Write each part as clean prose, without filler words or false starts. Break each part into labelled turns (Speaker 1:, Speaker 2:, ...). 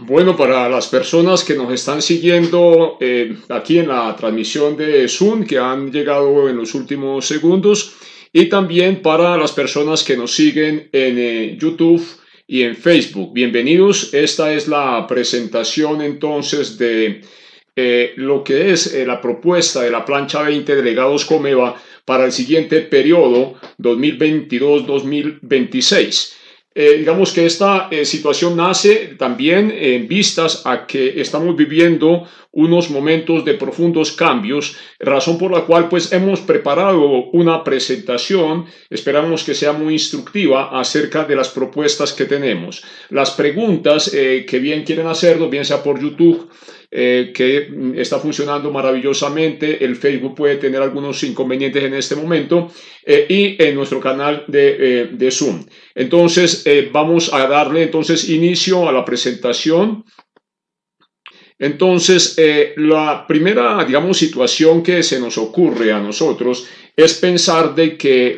Speaker 1: Bueno, para las personas que nos están siguiendo aquí en la transmisión de Zoom, que han llegado en los últimos segundos, y también para las personas que nos siguen en YouTube y en Facebook. Bienvenidos. Esta es la presentación entonces de lo que es la propuesta de la plancha 20 delegados Comeva para el siguiente periodo 2022-2026. Digamos que esta situación nace también en vistas a que estamos viviendo unos momentos de profundos cambios, razón por la cual pues hemos preparado una presentación, esperamos que sea muy instructiva acerca de las propuestas que tenemos. Las preguntas que bien quieren hacerlo, bien sea por YouTube, que está funcionando maravillosamente, el Facebook puede tener algunos inconvenientes en este momento, y en nuestro canal de Zoom. Entonces vamos a darle entonces inicio a la presentación. Entonces la primera, digamos, situación que se nos ocurre a nosotros es pensar de que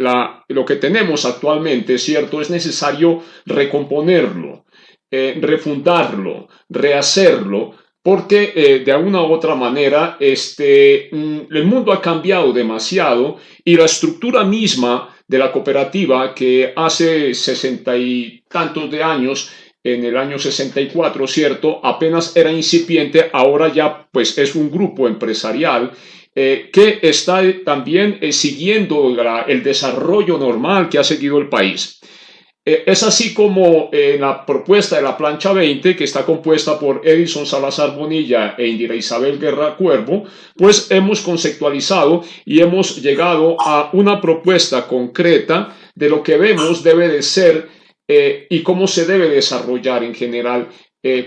Speaker 1: lo que tenemos actualmente, ¿cierto?, es necesario recomponerlo, refundarlo, rehacerlo, porque de alguna u otra manera el mundo ha cambiado demasiado y la estructura misma de la cooperativa, que hace 60 y tantos de años, en el año 64, ¿cierto?, apenas era incipiente, ahora ya pues es un grupo empresarial que está también siguiendo el desarrollo normal que ha seguido el país. Es así como en la propuesta de la plancha 20, que está compuesta por Edison Salazar Bonilla e Indira Isabel Guerra Cuervo, pues hemos conceptualizado y hemos llegado a una propuesta concreta de lo que vemos debe de ser y cómo se debe desarrollar en general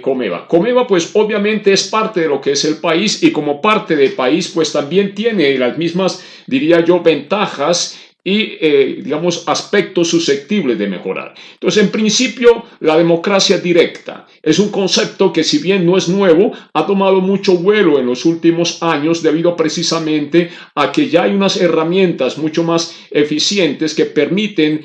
Speaker 1: Comeva. Comeva pues obviamente es parte de lo que es el país, y como parte del país pues también tiene las mismas, diría yo, ventajas y digamos aspectos susceptibles de mejorar. Entonces, en principio, la democracia directa es un concepto que, si bien no es nuevo, ha tomado mucho vuelo en los últimos años debido precisamente a que ya hay unas herramientas mucho más eficientes que permiten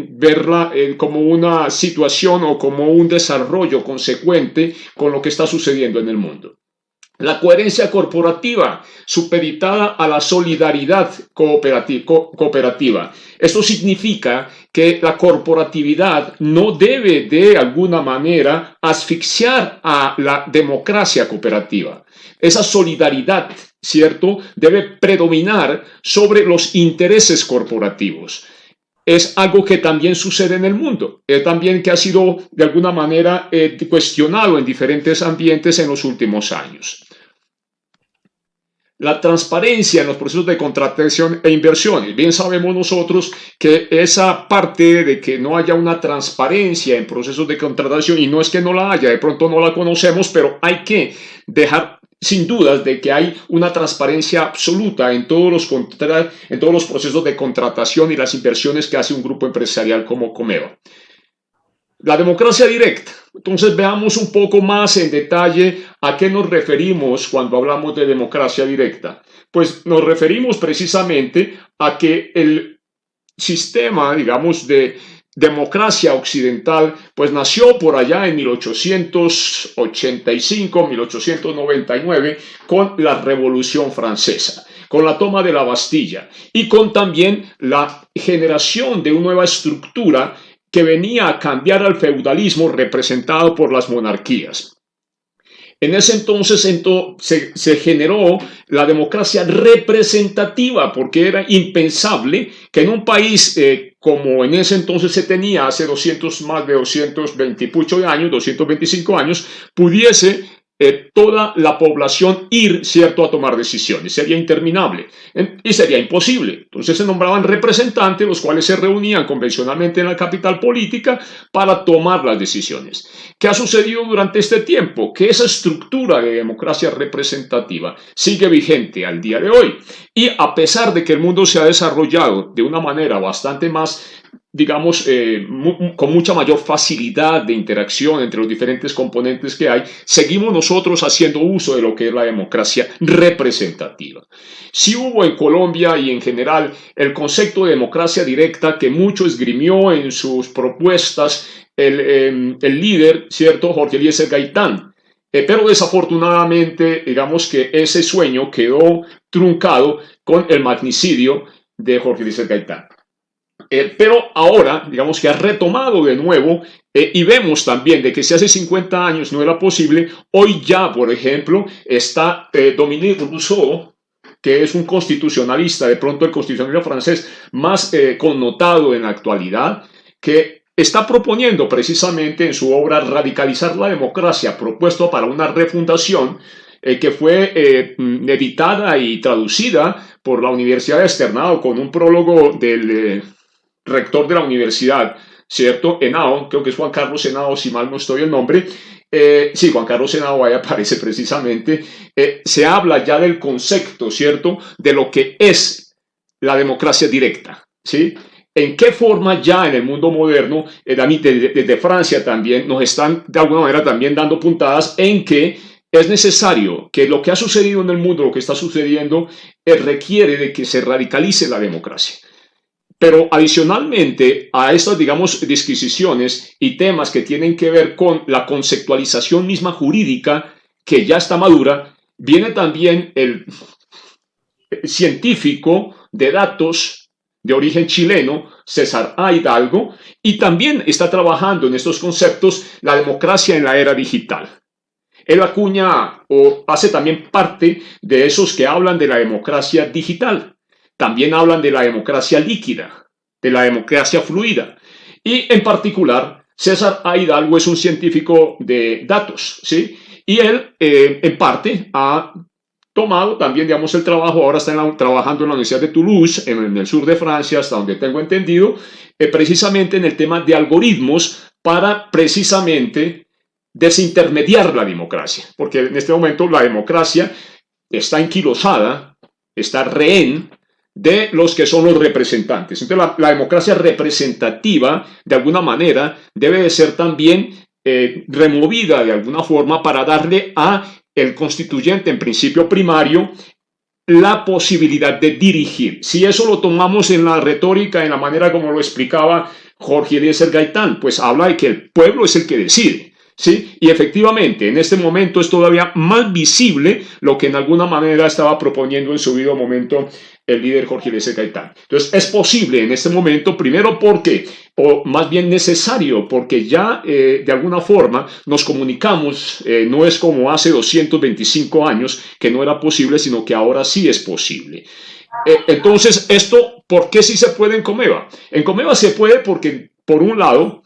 Speaker 1: verla como una situación o como un desarrollo consecuente con lo que está sucediendo en el mundo. La coherencia corporativa, supeditada a la solidaridad cooperativa. Esto significa que la corporatividad no debe de alguna manera asfixiar a la democracia cooperativa. Esa solidaridad, ¿cierto?, debe predominar sobre los intereses corporativos. Es algo que también sucede en el mundo, también que ha sido de alguna manera cuestionado en diferentes ambientes en los últimos años. La transparencia en los procesos de contratación e inversiones. Bien sabemos nosotros que esa parte de que no haya una transparencia en procesos de contratación, y no es que no la haya, de pronto no la conocemos, pero hay que dejar sin dudas de que hay una transparencia absoluta en todos los procesos de contratación y las inversiones que hace un grupo empresarial como Comeva. La democracia directa. Entonces veamos un poco más en detalle a qué nos referimos cuando hablamos de democracia directa. Pues nos referimos precisamente a que el sistema, digamos, de democracia occidental, pues nació por allá en 1885, 1899, con la Revolución Francesa, con la toma de la Bastilla y con también la generación de una nueva estructura que venía a cambiar al feudalismo representado por las monarquías. En ese entonces se generó la democracia representativa, porque era impensable que en un país como en ese entonces se tenía hace más de 220 y pucho de años, 225 años, pudiese toda la población ir, ¿cierto?, a tomar decisiones. Sería interminable y sería imposible. Entonces se nombraban representantes, los cuales se reunían convencionalmente en la capital política para tomar las decisiones. ¿Qué ha sucedido durante este tiempo? Que esa estructura de democracia representativa sigue vigente al día de hoy. Y a pesar de que el mundo se ha desarrollado de una manera bastante más, digamos, con mucha mayor facilidad de interacción entre los diferentes componentes que hay, seguimos nosotros haciendo uso de lo que es la democracia representativa. Sí hubo en Colombia y en general el concepto de democracia directa que mucho esgrimió en sus propuestas el líder, ¿cierto?, Jorge Eliezer Gaitán. Pero desafortunadamente, digamos que ese sueño quedó truncado con el magnicidio de Jorge Eliezer Gaitán. Pero ahora, digamos que ha retomado de nuevo y vemos también de que si hace 50 años no era posible, hoy ya, por ejemplo, está Dominique Rousseau, que es un constitucionalista, de pronto el constitucionalista francés más connotado en la actualidad, que está proponiendo precisamente en su obra Radicalizar la democracia, propuesto para una refundación que fue editada y traducida por la Universidad de Externado con un prólogo del rector de la universidad, ¿cierto? Henao, creo que es Juan Carlos Henao, si mal no estoy el nombre. Sí, Juan Carlos Henao, ahí aparece precisamente. Se habla ya del concepto, ¿cierto?, de lo que es la democracia directa, ¿sí? ¿En qué forma ya en el mundo moderno, desde Francia también, nos están de alguna manera también dando puntadas en que es necesario que lo que ha sucedido en el mundo, lo que está sucediendo, requiere de que se radicalice la democracia? Pero adicionalmente a estas, digamos, disquisiciones y temas que tienen que ver con la conceptualización misma jurídica, que ya está madura, viene también el científico de datos de origen chileno, César A. Hidalgo, y también está trabajando en estos conceptos la democracia en la era digital. Él acuña o hace también parte de esos que hablan de la democracia digital. También hablan de la democracia líquida, de la democracia fluida. Y en particular, César A. Hidalgo es un científico de datos, ¿sí? Y él, en parte, ha tomado también, digamos, el trabajo, ahora está trabajando en la Universidad de Toulouse, en el sur de Francia, hasta donde tengo entendido, precisamente en el tema de algoritmos para precisamente desintermediar la democracia. Porque en este momento la democracia está enquilosada, está rehén de los que son los representantes. Entonces la democracia representativa, de alguna manera, debe de ser también removida de alguna forma para darle a el constituyente, en principio primario, la posibilidad de dirigir. Si eso lo tomamos en la retórica, en la manera como lo explicaba Jorge Eliezer Gaitán, pues habla de que el pueblo es el que decide. ¿Sí? Y efectivamente, en este momento es todavía más visible lo que en alguna manera estaba proponiendo en su debido momento el líder Jorge Eliezer Gaitán. Entonces, es posible en este momento, primero porque, o más bien necesario, porque ya de alguna forma nos comunicamos, no es como hace 225 años que no era posible, sino que ahora sí es posible. Entonces, esto, ¿por qué sí se puede en Comeva? En Comeva se puede porque, por un lado,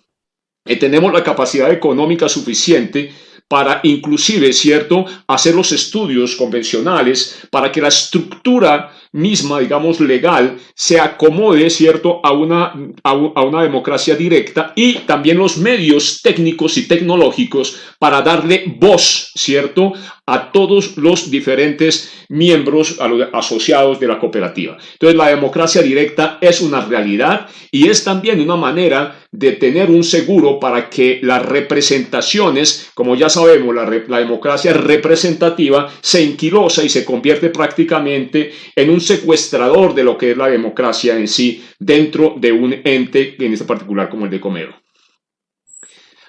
Speaker 1: tenemos la capacidad económica suficiente para inclusive, ¿cierto?, hacer los estudios convencionales para que la estructura misma, digamos, legal, se acomode, ¿cierto?, a una democracia directa, y también los medios técnicos y tecnológicos para darle voz, ¿cierto?, a todos los diferentes miembros asociados de la cooperativa. Entonces, la democracia directa es una realidad y es también una manera de tener un seguro para que las representaciones, como ya sabemos, la democracia representativa se enquilosa y se convierte prácticamente en un secuestrador de lo que es la democracia en sí dentro de un ente, en este particular como el de Comeva.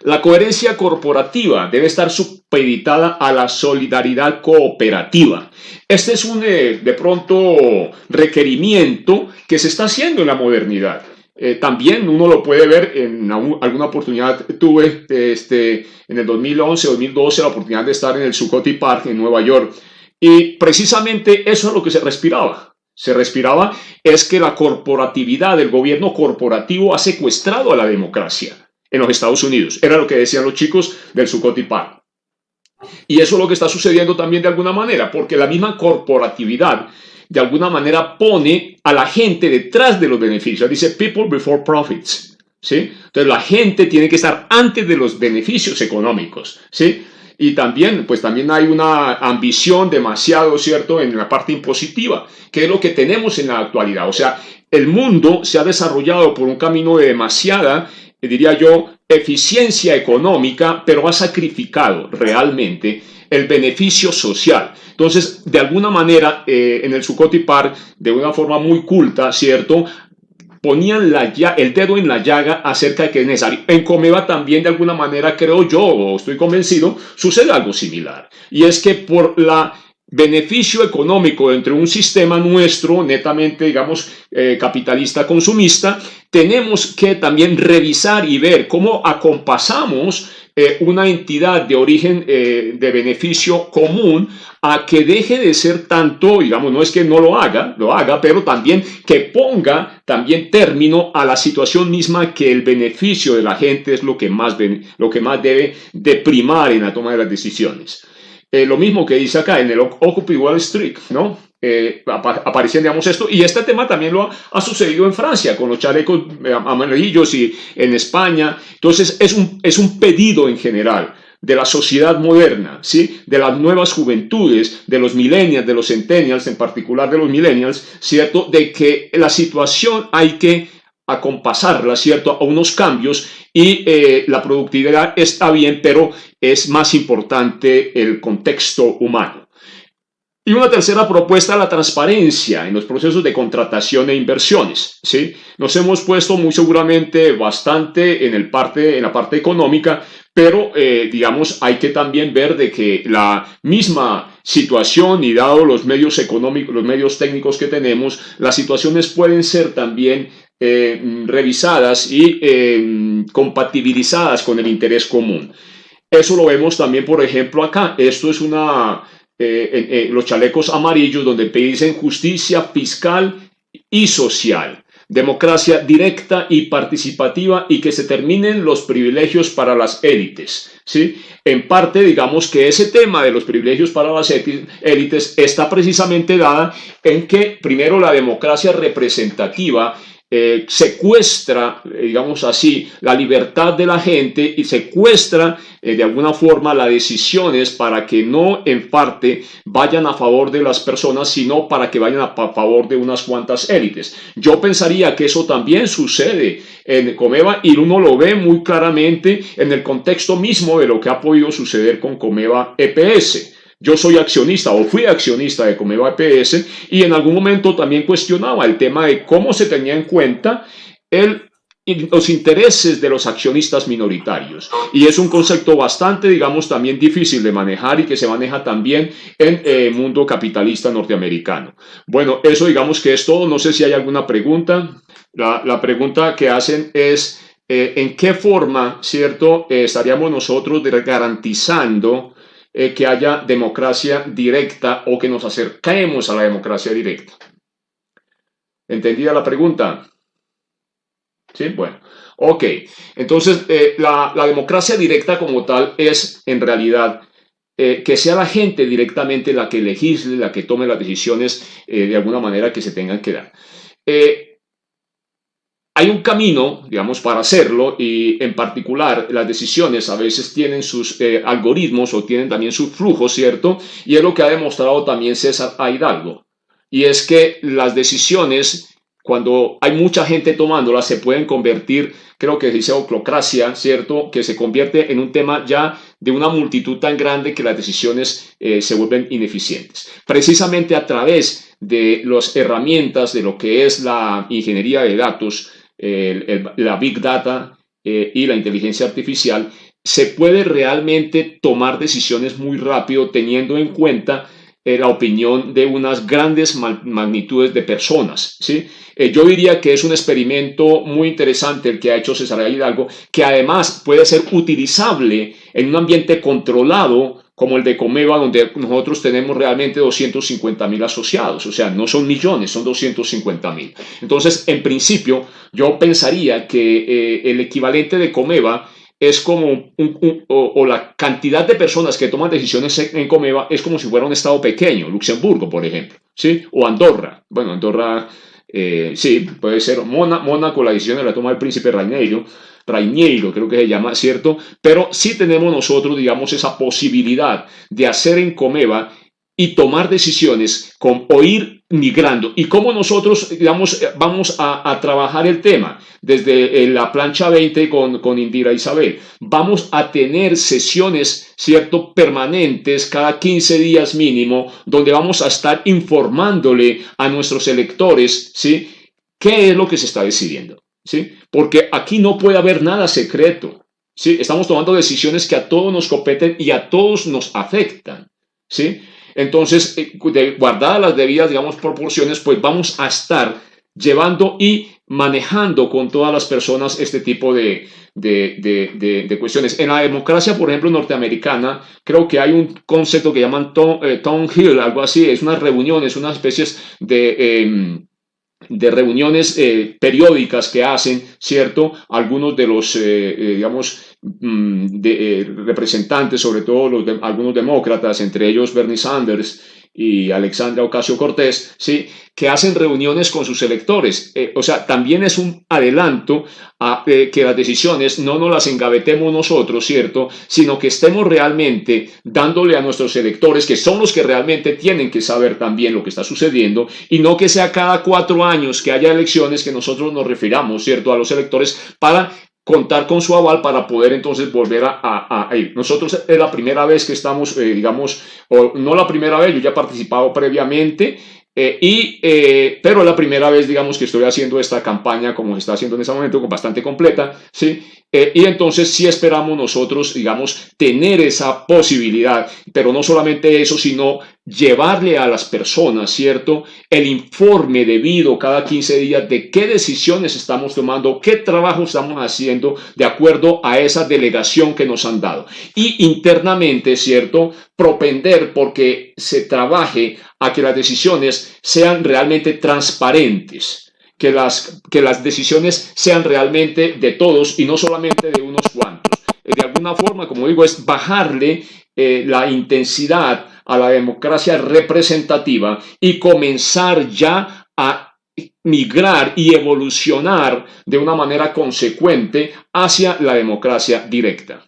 Speaker 1: La coherencia corporativa debe estar supeditada a la solidaridad cooperativa. Este es un, de pronto, requerimiento que se está haciendo en la modernidad. También uno lo puede ver en alguna oportunidad. Tuve en el 2011-2012 la oportunidad de estar en el Zuccotti Park en Nueva York, y precisamente eso es lo que se respiraba. Se respiraba es que la corporatividad, el gobierno corporativo ha secuestrado a la democracia en los Estados Unidos. Era lo que decían los chicos del Zuccotti Park. Y eso es lo que está sucediendo también de alguna manera, porque la misma corporatividad de alguna manera pone a la gente detrás de los beneficios. Dice people before profits, ¿sí? Entonces la gente tiene que estar antes de los beneficios económicos, ¿sí? Y también, pues también hay una ambición demasiado, ¿cierto?, en la parte impositiva, que es lo que tenemos en la actualidad. O sea, el mundo se ha desarrollado por un camino de demasiada, diría yo, eficiencia económica, pero ha sacrificado realmente el beneficio social. Entonces, de alguna manera, en el Zuccotti Park, de una forma muy culta, ¿cierto?, ponían el dedo en la llaga acerca de que es necesario. En Comeva también, de alguna manera, creo yo, o estoy convencido, sucede algo similar. Y es que por la beneficio económico entre un sistema nuestro, netamente, digamos, capitalista consumista, tenemos que también revisar y ver cómo acompasamos una entidad de origen de beneficio común a que deje de ser tanto, digamos, no es que no lo haga, pero también que ponga también término a la situación misma, que el beneficio de la gente es lo que más debe de primar en la toma de las decisiones. Lo mismo que dice acá en el Occupy Wall Street, ¿no? Aparecían, digamos, esto, y este tema también ha sucedido en Francia con los chalecos amarillos y en España. Entonces es un pedido en general de la sociedad moderna, ¿sí?, de las nuevas juventudes, de los millennials, de los centennials, en particular de los millennials, ¿cierto?, de que la situación hay que acompasarla, ¿cierto?, a unos cambios, y la productividad está bien, pero es más importante el contexto humano. Y una tercera propuesta, la transparencia en los procesos de contratación e inversiones, ¿sí? Nos hemos puesto muy seguramente bastante en la parte económica, pero digamos, hay que también ver de que la misma situación, y dado los medios económicos, los medios técnicos que tenemos, las situaciones pueden ser también revisadas y compatibilizadas con el interés común. Eso lo vemos también, por ejemplo, acá. Esto es los chalecos amarillos, donde dicen justicia fiscal y social, democracia directa y participativa, y que se terminen los privilegios para las élites, ¿sí? En parte, digamos que ese tema de los privilegios para las élites está precisamente dada en que, primero, la democracia representativa secuestra, digamos así, la libertad de la gente, y secuestra de alguna forma las decisiones para que no en parte vayan a favor de las personas, sino para que vayan a favor de unas cuantas élites. Yo pensaría que eso también sucede en Comeva, y uno lo ve muy claramente en el contexto mismo de lo que ha podido suceder con Comeva EPS. Yo soy accionista, o fui accionista de Comeva EPS, y en algún momento también cuestionaba el tema de cómo se tenía en cuenta los intereses de los accionistas minoritarios. Y es un concepto bastante, digamos, también difícil de manejar, y que se maneja también en el mundo capitalista norteamericano. Bueno, eso digamos que es todo. No sé si hay alguna pregunta. La pregunta que hacen es, ¿en qué forma, cierto, estaríamos nosotros garantizando que haya democracia directa, o que nos acerquemos a la democracia directa? ¿Entendida la pregunta? Sí, bueno. Ok, entonces la democracia directa como tal es en realidad que sea la gente directamente la que legisle, la que tome las decisiones de alguna manera que se tengan que dar. Hay un camino, digamos, para hacerlo, y en particular las decisiones a veces tienen sus algoritmos, o tienen también sus flujos, ¿cierto? Y es lo que ha demostrado también César A. Hidalgo. Y es que las decisiones, cuando hay mucha gente tomándolas, se pueden convertir, creo que se dice oclocracia, ¿cierto?, que se convierte en un tema ya de una multitud tan grande que las decisiones se vuelven ineficientes. Precisamente a través de las herramientas de lo que es la ingeniería de datos, la Big Data y la inteligencia artificial, se puede realmente tomar decisiones muy rápido, teniendo en cuenta la opinión de unas grandes magnitudes de personas, ¿sí? Yo diría que es un experimento muy interesante el que ha hecho César Hidalgo, que además puede ser utilizable en un ambiente controlado como el de Comeva, donde nosotros tenemos realmente 250.000 asociados. O sea, no son millones, son 250.000. Entonces, en principio, yo pensaría que el equivalente de Comeva es como o la cantidad de personas que toman decisiones en Comeva es como si fuera un estado pequeño, Luxemburgo, por ejemplo, ¿sí? O Andorra. Bueno, Andorra, sí, puede ser Mónaco, la decisión de la toma del príncipe Rainerio, Rainiero, creo que se llama, ¿cierto? Pero sí tenemos nosotros, digamos, esa posibilidad de hacer en Comeva y tomar decisiones o ir migrando. Y cómo nosotros, digamos, vamos a trabajar el tema desde la plancha 20 con Indira Isabel. Vamos a tener sesiones, ¿cierto?, permanentes cada 15 días mínimo, donde vamos a estar informándole a nuestros electores, ¿sí?, qué es lo que se está decidiendo, ¿sí? Porque aquí no puede haber nada secreto, ¿sí? Estamos tomando decisiones que a todos nos competen y a todos nos afectan, ¿sí? Entonces, guardadas las debidas, digamos, proporciones, pues vamos a estar llevando y manejando con todas las personas este tipo de cuestiones. En la democracia, por ejemplo, norteamericana, creo que hay un concepto que llaman town hill, algo así, es unas reuniones, unas especies de reuniones periódicas que hacen, ¿cierto? Algunos de los, digamos, representantes, sobre todo algunos demócratas, entre ellos Bernie Sanders y Alexandria Ocasio-Cortez, ¿sí?, que hacen reuniones con sus electores. O sea, también es un adelanto a que las decisiones no nos las engavetemos nosotros, ¿cierto?, sino que estemos realmente dándole a nuestros electores, que son los que realmente tienen que saber también lo que está sucediendo, y no que sea cada 4 años que haya elecciones que nosotros nos refiramos, ¿cierto?, a los electores para contar con su aval para poder entonces volver a ir. Nosotros es la primera vez que estamos, digamos, o no la primera vez, yo ya he participado previamente, pero es la primera vez, digamos, que estoy haciendo esta campaña como se está haciendo en este momento, bastante completa, ¿sí? Y entonces sí esperamos nosotros, digamos, tener esa posibilidad, pero no solamente eso, sino llevarle a las personas, ¿cierto?, el informe debido cada 15 días de qué decisiones estamos tomando, qué trabajo estamos haciendo de acuerdo a esa delegación que nos han dado. Y internamente, ¿cierto?, propender porque se trabaje a que las decisiones sean realmente transparentes. Que las decisiones sean realmente de todos y no solamente de unos cuantos. De alguna forma, como digo, es bajarle la intensidad a la democracia representativa y comenzar ya a migrar y evolucionar de una manera consecuente hacia la democracia directa.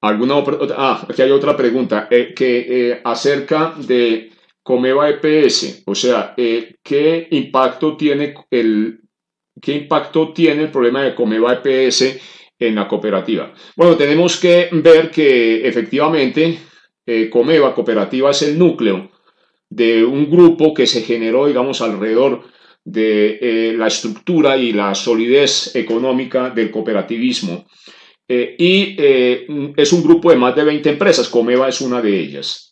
Speaker 1: Aquí hay otra pregunta acerca de Comeva EPS, o sea, ¿qué impacto tiene el problema de Comeva EPS en la cooperativa? Bueno, tenemos que ver que efectivamente Comeva Cooperativa es el núcleo de un grupo que se generó, digamos, alrededor de la estructura y la solidez económica del cooperativismo. Es un grupo de más de 20 empresas, Comeva es una de ellas.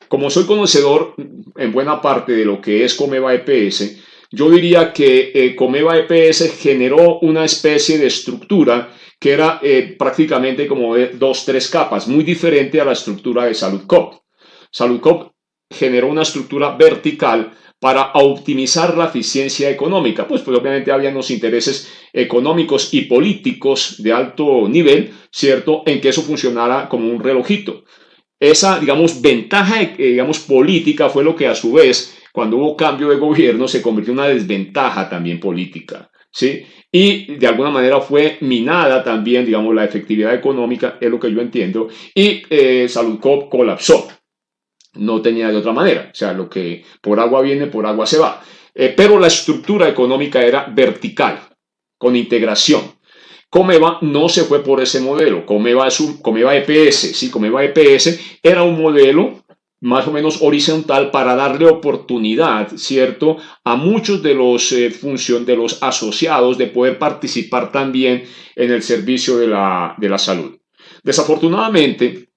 Speaker 1: Como soy conocedor en buena parte de lo que es Comeva EPS, yo diría que Comeva EPS generó una especie de estructura que era prácticamente como de 2-3 capas, muy diferente a la estructura de Saludcoop. Saludcoop generó una estructura vertical para optimizar la eficiencia económica, pues obviamente había unos intereses económicos y políticos de alto nivel, ¿cierto?, en que eso funcionara como un relojito. Esa, digamos, ventaja, digamos, política fue lo que a su vez, cuando hubo cambio de gobierno, se convirtió en una desventaja también política, ¿sí? Y de alguna manera fue minada también, digamos, la efectividad económica, es lo que yo entiendo, y Saludcoop colapsó. No tenía de otra manera, o sea, lo que por agua viene, por agua se va. Pero la estructura económica era vertical, con integración. Comeva no se fue por ese modelo. Comeva EPS, sí, Comeva EPS era un modelo más o menos horizontal para darle oportunidad, ¿cierto?, a muchos de los asociados de poder participar también en el servicio de la salud. Desafortunadamente,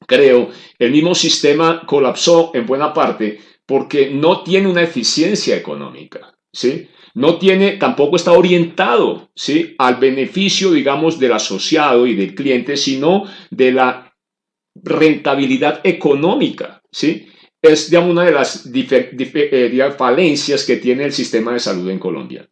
Speaker 1: creo, el mismo sistema colapsó en buena parte porque no tiene una eficiencia económica, ¿sí? No tiene, tampoco está orientado, ¿sí?, al beneficio, digamos, del asociado y del cliente, sino de la rentabilidad económica, ¿sí? Es, digamos, una de las falencias que tiene el sistema de salud en Colombia.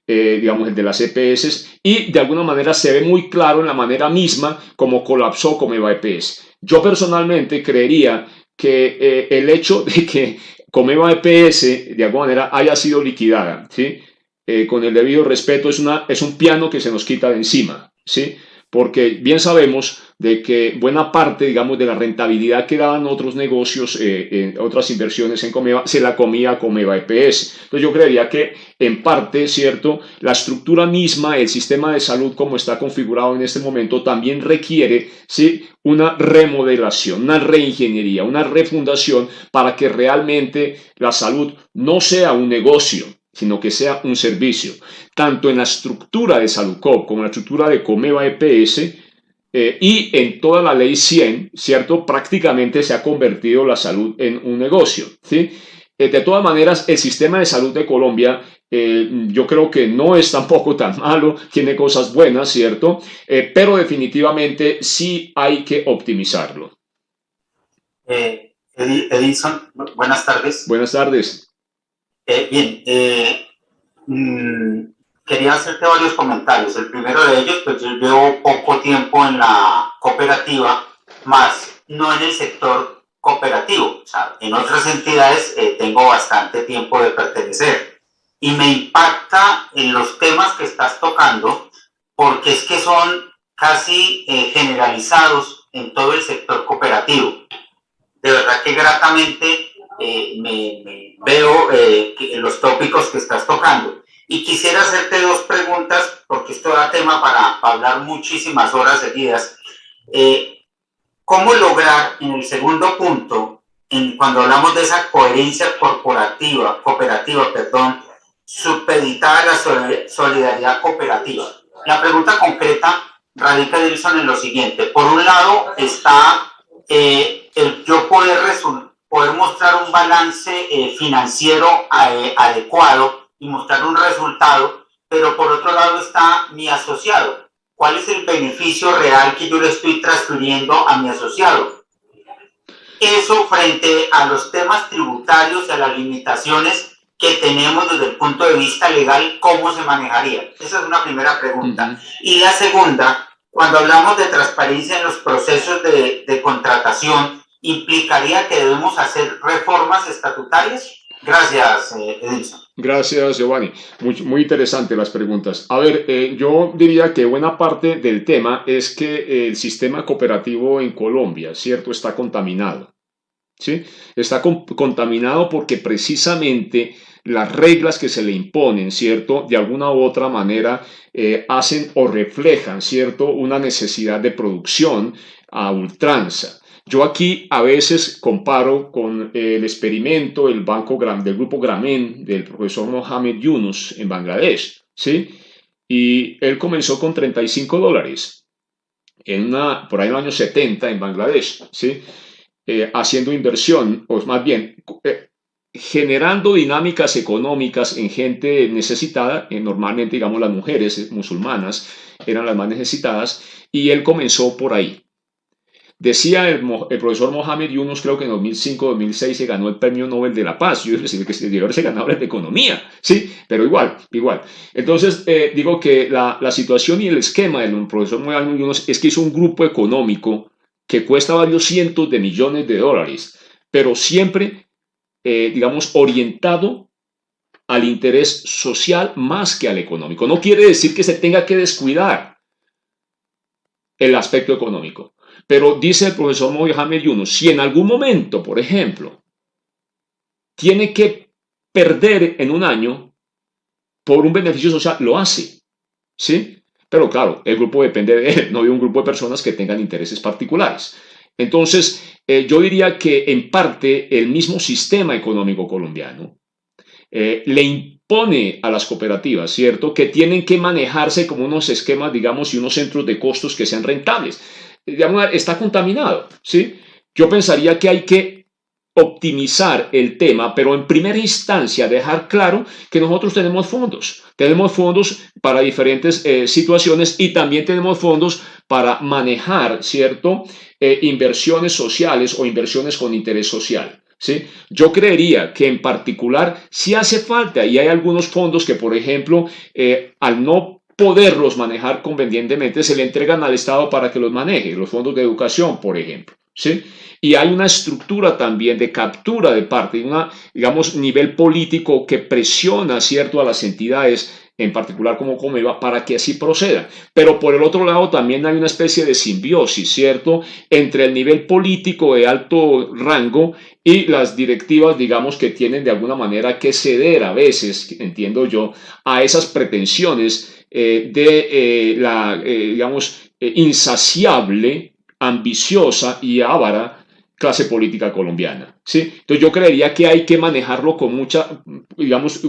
Speaker 1: Digamos, el de las EPS, y de alguna manera se ve muy claro en la manera misma como colapsó Comeva EPS. Yo personalmente creería que el hecho de que Comeva EPS de alguna manera haya sido liquidada, ¿sí?, con el debido respeto, es un piano que se nos quita de encima, ¿sí? Porque bien sabemos de que buena parte, digamos, de la rentabilidad que daban otros negocios, en otras inversiones en Comeva, se la comía Comeva EPS. Entonces yo creería que en parte, ¿cierto? La estructura misma, el sistema de salud como está configurado en este momento, también requiere, ¿sí? Una remodelación, una reingeniería, una refundación para que realmente la salud no sea un negocio, sino que sea un servicio, tanto en la estructura de Saludcop como en la estructura de Comeva EPS, y en toda la ley 100, ¿cierto? Prácticamente se ha convertido la salud en un negocio, ¿sí? De todas maneras, el sistema de salud de Colombia, yo creo que no es tampoco tan malo, tiene cosas buenas, ¿cierto? Pero definitivamente sí hay que optimizarlo.
Speaker 2: Edison, buenas tardes.
Speaker 1: Buenas tardes.
Speaker 2: Bien, quería hacerte varios comentarios. El primero de ellos, pues yo llevo poco tiempo en la cooperativa, más no en el sector cooperativo. O sea, en otras entidades tengo bastante tiempo de pertenecer. Y me impacta en los temas que estás tocando, porque es que son casi generalizados en todo el sector cooperativo. De verdad que gratamente me veo los tópicos que estás tocando. Y quisiera hacerte dos preguntas, porque esto da tema para hablar muchísimas horas seguidas. ¿Cómo lograr, en el segundo punto, cuando hablamos de esa coherencia cooperativa, supeditada a la solidaridad cooperativa? La pregunta concreta radica, Edilson, en lo siguiente. Por un lado está el yo poder mostrar un balance financiero adecuado y mostrar un resultado, pero por otro lado está mi asociado. ¿Cuál es el beneficio real que yo le estoy transfiriendo a mi asociado? Eso frente a los temas tributarios y a las limitaciones que tenemos desde el punto de vista legal, ¿cómo se manejaría? Esa es una primera pregunta. Y la segunda, cuando hablamos de transparencia en los procesos de contratación, ¿implicaría que debemos hacer reformas estatutarias? Gracias, Edilson.
Speaker 1: Gracias, Giovanni. Muy interesantes las preguntas. A ver, yo diría que buena parte del tema es que el sistema cooperativo en Colombia, ¿cierto?, está contaminado. ¿Sí? Está contaminado porque precisamente las reglas que se le imponen, ¿cierto?, de alguna u otra manera hacen o reflejan, ¿cierto?, una necesidad de producción a ultranza. Yo aquí a veces comparo con el experimento del del grupo Grameen del profesor Mohamed Yunus en Bangladesh, ¿sí? Y él comenzó con $35 por ahí en los años 70 en Bangladesh, ¿sí? Haciendo inversión, o más bien generando dinámicas económicas en gente necesitada, normalmente, digamos, las mujeres musulmanas eran las más necesitadas, y él comenzó por ahí. Decía el profesor Mohamed Yunus, creo que en 2005-2006 se ganó el premio Nobel de la Paz. Yo decía que se debió haberse ganado el de Economía, sí, pero igual. Entonces, digo que la situación y el esquema del profesor Mohamed Yunus es que hizo un grupo económico que cuesta varios cientos de millones de dólares, pero siempre, digamos, orientado al interés social más que al económico. No quiere decir que se tenga que descuidar el aspecto económico. Pero dice el profesor Mohamed Yunus, si en algún momento, por ejemplo, tiene que perder en un año por un beneficio social, lo hace, ¿sí? Pero claro, el grupo depende de él, no de un grupo de personas que tengan intereses particulares. Entonces, yo diría que en parte el mismo sistema económico colombiano le impone a las cooperativas, ¿cierto?, que tienen que manejarse como unos esquemas, digamos, y unos centros de costos que sean rentables. Digamos, está contaminado, ¿sí? Yo pensaría que hay que optimizar el tema, pero en primera instancia dejar claro que nosotros tenemos fondos para diferentes situaciones, y también tenemos fondos para manejar, ¿cierto?, inversiones sociales o inversiones con interés social, ¿sí? Yo creería que en particular sí hace falta, y hay algunos fondos que, por ejemplo, al no poderlos manejar convenientemente, se le entregan al Estado para que los maneje, los fondos de educación, por ejemplo, ¿sí? Y hay una estructura también de captura de parte, una, digamos, nivel político que presiona, ¿cierto?, a las entidades, en particular como Comeva, para que así proceda. Pero por el otro lado también hay una especie de simbiosis, ¿cierto?, entre el nivel político de alto rango y las directivas, digamos, que tienen de alguna manera que ceder a veces, entiendo yo, a esas pretensiones digamos, insaciable, ambiciosa y avara clase política colombiana, ¿sí? Entonces yo creería que hay que manejarlo con mucha, digamos,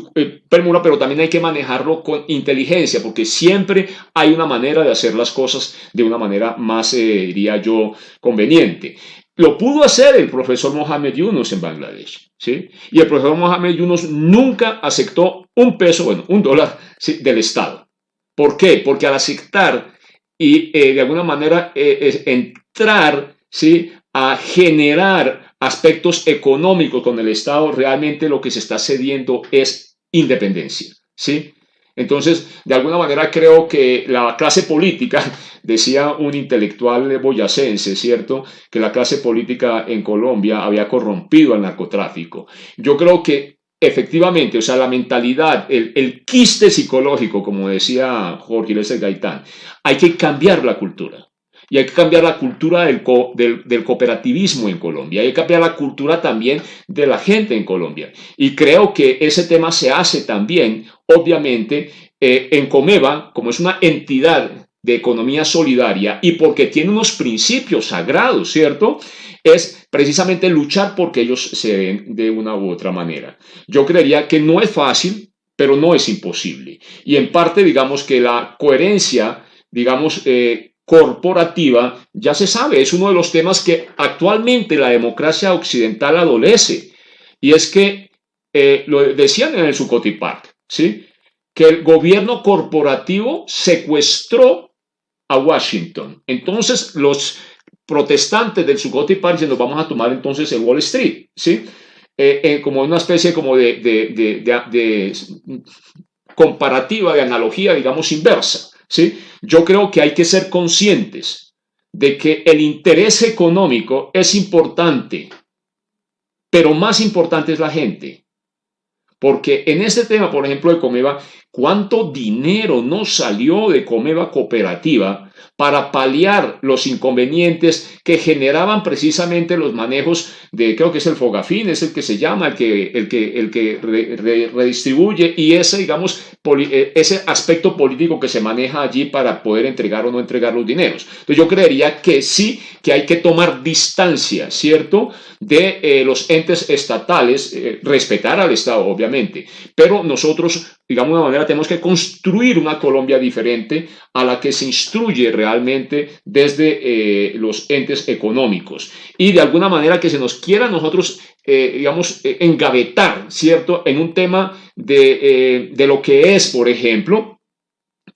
Speaker 1: premura, pero también hay que manejarlo con inteligencia, porque siempre hay una manera de hacer las cosas de una manera más, diría yo, conveniente. Lo pudo hacer el profesor Mohamed Yunus en Bangladesh, ¿sí? Y el profesor Mohamed Yunus nunca aceptó un peso, bueno, un dólar, ¿sí?, del Estado. ¿Por qué? Porque al aceptar y de alguna manera entrar, ¿sí?, a generar aspectos económicos con el Estado, realmente lo que se está cediendo es independencia, ¿sí? Entonces, de alguna manera creo que la clase política, decía un intelectual boyacense, ¿cierto?, que la clase política en Colombia había corrompido al narcotráfico. Yo creo que efectivamente, o sea, la mentalidad, el quiste psicológico, como decía Jorge Eliezer Gaitán, hay que cambiar la cultura. Y hay que cambiar la cultura del cooperativismo en Colombia. Hay que cambiar la cultura también de la gente en Colombia. Y creo que ese tema se hace también, obviamente, en Comeva, como es una entidad de economía solidaria y porque tiene unos principios sagrados, ¿cierto?, es precisamente luchar porque ellos se den de una u otra manera. Yo creería que no es fácil, pero no es imposible. Y en parte, digamos que la coherencia, digamos, corporativa, ya se sabe, es uno de los temas que actualmente la democracia occidental adolece. Y es que, lo decían en el Zuccotti Park, ¿sí?, que el gobierno corporativo secuestró a Washington. Entonces, los protestantes del Zuccotti Park dicen, nos vamos a tomar entonces el Wall Street, ¿sí? Como una especie como de comparativa, de analogía, digamos, inversa, ¿sí? Yo creo que hay que ser conscientes de que el interés económico es importante, pero más importante es la gente. Porque en este tema, por ejemplo, de Comeva, ¿cuánto dinero no salió de Comeva Cooperativa para paliar los inconvenientes que generaban precisamente los manejos de, creo que es el Fogafín, es el que se llama, el que redistribuye, y ese, digamos, ese aspecto político que se maneja allí para poder entregar o no entregar los dineros? Entonces yo creería que sí, que hay que tomar distancia, ¿cierto?, de los entes estatales, respetar al Estado, obviamente, pero nosotros, digamos de una manera, tenemos que construir una Colombia diferente a la que se instruye realmente desde los entes económicos, y de alguna manera que se nos quiera a nosotros, digamos, engavetar, ¿cierto?, en un tema de lo que es, por ejemplo,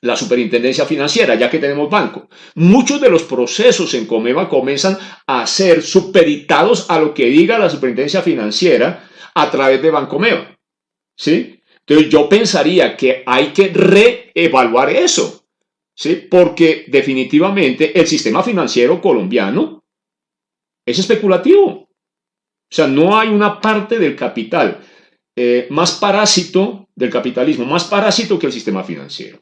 Speaker 1: la superintendencia financiera, ya que tenemos banco. Muchos de los procesos en Comeva comienzan a ser supeditados a lo que diga la superintendencia financiera a través de Bancomeva, ¿sí? Entonces yo pensaría que hay que reevaluar eso, ¿sí?, porque definitivamente el sistema financiero colombiano es especulativo. O sea, no hay una parte del capital más parásito del capitalismo, más parásito que el sistema financiero.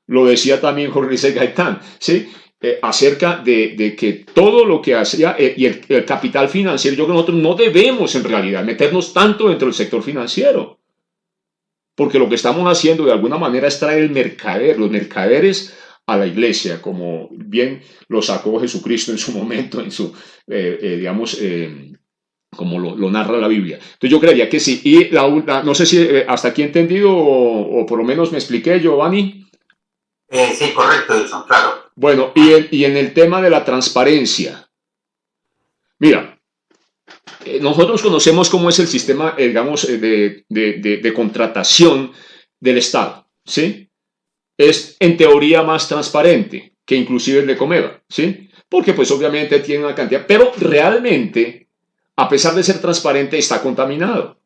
Speaker 1: Lo decía también Jorge Luis Gaitán, ¿sí?, acerca de que todo lo que hacía y el capital financiero, yo creo que nosotros no debemos en realidad meternos tanto dentro del sector financiero, porque lo que estamos haciendo de alguna manera es traer los mercaderes a la iglesia, como bien lo sacó Jesucristo en su momento, en su, digamos, como lo narra la Biblia. Entonces yo creería que sí. Y no sé si hasta aquí he entendido o por lo menos me expliqué, Giovanni.
Speaker 2: Sí, correcto, Edson, claro.
Speaker 1: Bueno, y en el tema de la transparencia, mira, nosotros conocemos cómo es el sistema, digamos, de contratación del Estado, ¿sí? Es en teoría más transparente que inclusive el de Comeva, ¿sí? Porque pues obviamente tiene una cantidad, pero realmente, a pesar de ser transparente, está contaminado,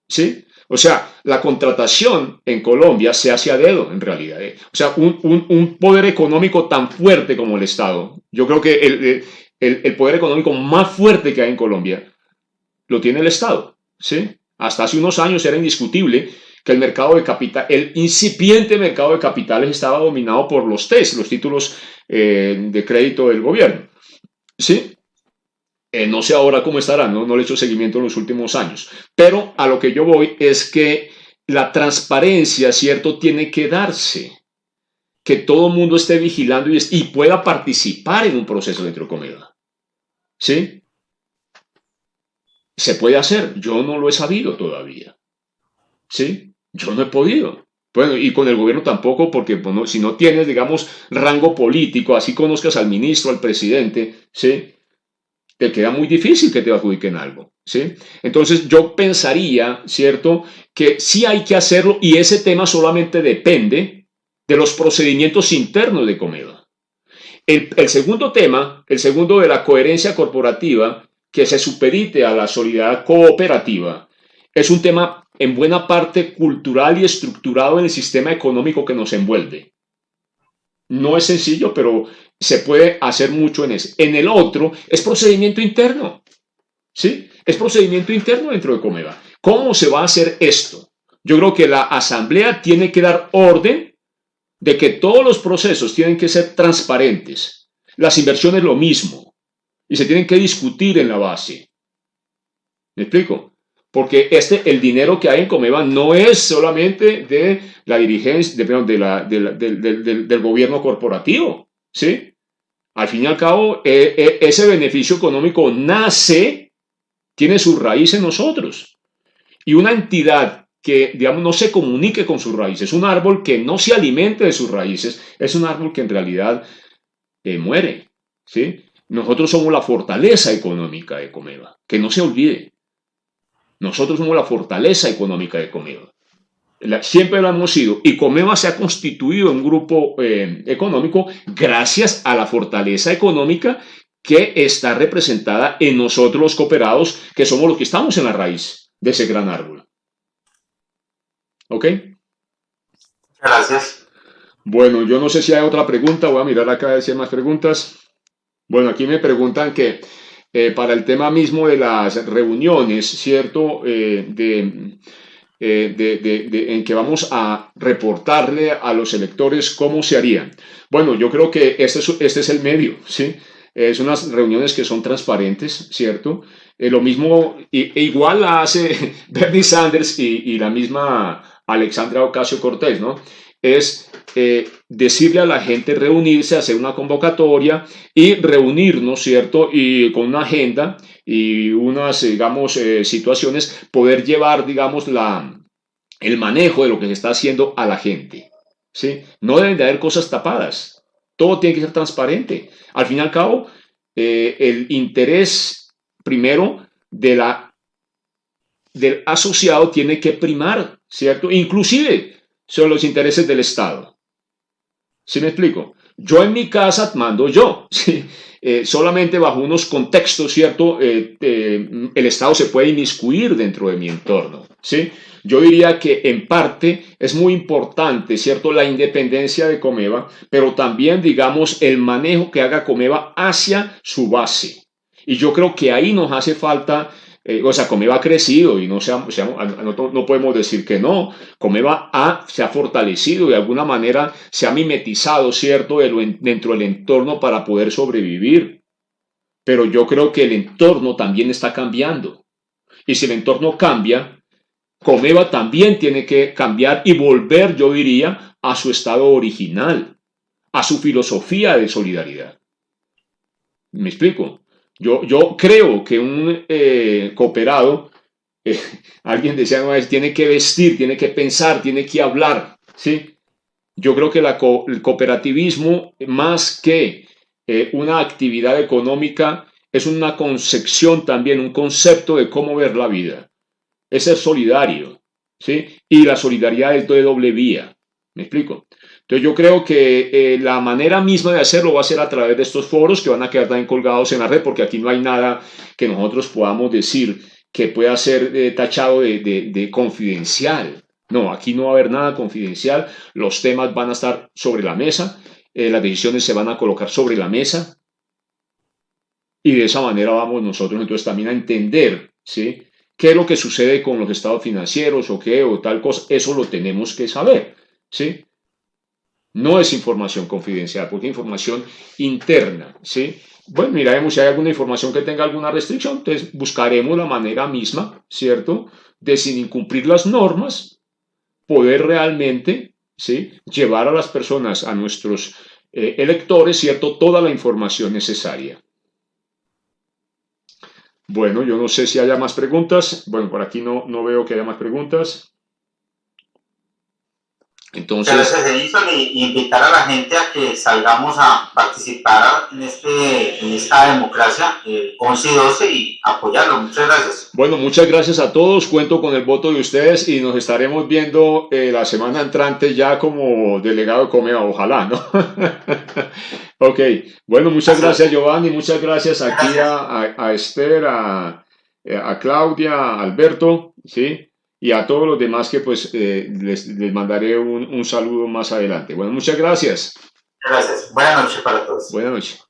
Speaker 1: ¿sí? O sea, la contratación en Colombia se hace a dedo, en realidad. O sea, un poder económico tan fuerte como el Estado. Yo creo que el poder económico más fuerte que hay en Colombia lo tiene el Estado, ¿sí? Hasta hace unos años era indiscutible que el mercado de capital, el incipiente mercado de capitales estaba dominado por los TES, los títulos de crédito del gobierno, ¿sí? No sé ahora cómo estará, no le he hecho seguimiento en los últimos años, pero a lo que yo voy es que la transparencia, ¿cierto?, tiene que darse, que todo el mundo esté vigilando y pueda participar en un proceso dentro de Comeva, ¿sí? Se puede hacer, yo no lo he sabido todavía, ¿sí? Yo no he podido. Bueno, y con el gobierno tampoco, porque bueno, si no tienes, digamos, rango político, así conozcas al ministro, al presidente, ¿sí? Te queda muy difícil que te adjudiquen algo, ¿sí? Entonces yo pensaría, ¿cierto?, que sí hay que hacerlo y ese tema solamente depende de los procedimientos internos de Comeva. El segundo tema, el segundo de la coherencia corporativa, que se supedite a la solidaridad cooperativa, es un tema en buena parte cultural y estructurado en el sistema económico que nos envuelve. No es sencillo, pero se puede hacer mucho en ese. En el otro es procedimiento interno, ¿sí? Es procedimiento interno dentro de Comeva. ¿Cómo se va a hacer esto? Yo creo que la asamblea tiene que dar orden de que todos los procesos tienen que ser transparentes. Las inversiones lo mismo. Y se tienen que discutir en la base. ¿Me explico? Porque el dinero que hay en Comeva no es solamente de la dirigencia, del gobierno corporativo, ¿sí? Al fin y al cabo, ese beneficio económico tiene su raíz en nosotros. Y una entidad que, digamos, no se comunique con sus raíces, un árbol que no se alimente de sus raíces, es un árbol que en realidad muere, ¿sí? Nosotros somos la fortaleza económica de Comeva, que no se olvide. Nosotros somos la fortaleza económica de Comeva. Siempre lo hemos sido. Y Comeva se ha constituido en un grupo económico gracias a la fortaleza económica que está representada en nosotros los cooperados, que somos los que estamos en la raíz de ese gran árbol. ¿Ok?
Speaker 2: Gracias.
Speaker 1: Bueno, yo no sé si hay otra pregunta. Voy a mirar acá si hay más preguntas. Bueno, aquí me preguntan que para el tema mismo de las reuniones, ¿cierto? En que vamos a reportarle a los electores cómo se harían. Bueno, yo creo que este es el medio, ¿sí? Son unas reuniones que son transparentes, ¿cierto? Lo mismo, igual la hace Bernie Sanders y la misma Alexandria Ocasio-Cortez, ¿no? Es decirle a la gente reunirse, hacer una convocatoria y reunirnos, ¿cierto? Y con una agenda y unas, digamos, situaciones, poder llevar, digamos, el manejo de lo que se está haciendo a la gente, ¿sí? No deben de haber cosas tapadas, todo tiene que ser transparente. Al fin y al cabo, el interés primero del asociado tiene que primar, ¿cierto? Inclusive sobre los intereses del Estado. ¿Sí me explico? Yo en mi casa mando yo, ¿sí? Solamente bajo unos contextos, ¿cierto? El Estado se puede inmiscuir dentro de mi entorno, ¿sí? Yo diría que en parte es muy importante, ¿cierto? La independencia de Comeva, pero también, digamos, el manejo que haga Comeva hacia su base. Y yo creo que ahí nos hace falta, Comeva ha crecido y no podemos decir que no. Comeva se ha fortalecido y de alguna manera se ha mimetizado, ¿cierto?, dentro del entorno para poder sobrevivir. Pero yo creo que el entorno también está cambiando. Y si el entorno cambia, Comeva también tiene que cambiar y volver, yo diría, a su estado original, a su filosofía de solidaridad. ¿Me explico? Yo creo que un cooperado, alguien decía una vez, tiene que vestir, tiene que pensar, tiene que hablar, ¿sí? Yo creo que el cooperativismo, más que una actividad económica, es una concepción también, un concepto de cómo ver la vida. Es ser solidario, ¿sí? Y la solidaridad es de doble vía, ¿me explico? Entonces yo creo que la manera misma de hacerlo va a ser a través de estos foros que van a quedar también colgados en la red, porque aquí no hay nada que nosotros podamos decir que pueda ser tachado de confidencial. No, aquí no va a haber nada confidencial, los temas van a estar sobre la mesa, las decisiones se van a colocar sobre la mesa, Y de esa manera vamos nosotros entonces también a entender, ¿sí? ¿Qué es lo que sucede con los estados financieros o qué o tal cosa? Eso lo tenemos que saber, ¿sí? No es información confidencial, porque es información interna, ¿sí? Bueno, miraremos si hay alguna información que tenga alguna restricción, entonces buscaremos la manera misma, ¿cierto? De sin incumplir las normas, poder realmente, ¿sí? Llevar a las personas, a nuestros electores, ¿cierto? Toda la información necesaria. Bueno, yo no sé si haya más preguntas. Bueno, por aquí no veo que haya más preguntas. Entonces,
Speaker 2: Gracias, Edison, y invitar a la gente a que salgamos a participar en esta democracia, 11 y 12, y apoyarlo. Muchas gracias.
Speaker 1: bueno, muchas gracias a todos. Cuento con el voto de ustedes y nos estaremos viendo la semana entrante ya como delegado de Comeva, ojalá, ¿no? Ok, bueno, muchas gracias Giovanni, muchas gracias aquí a Esther, a Claudia, a Alberto, ¿sí? Y a todos los demás que pues les mandaré un saludo más adelante. Bueno, muchas gracias.
Speaker 2: Gracias. Buenas noches para todos.
Speaker 1: Buenas noches.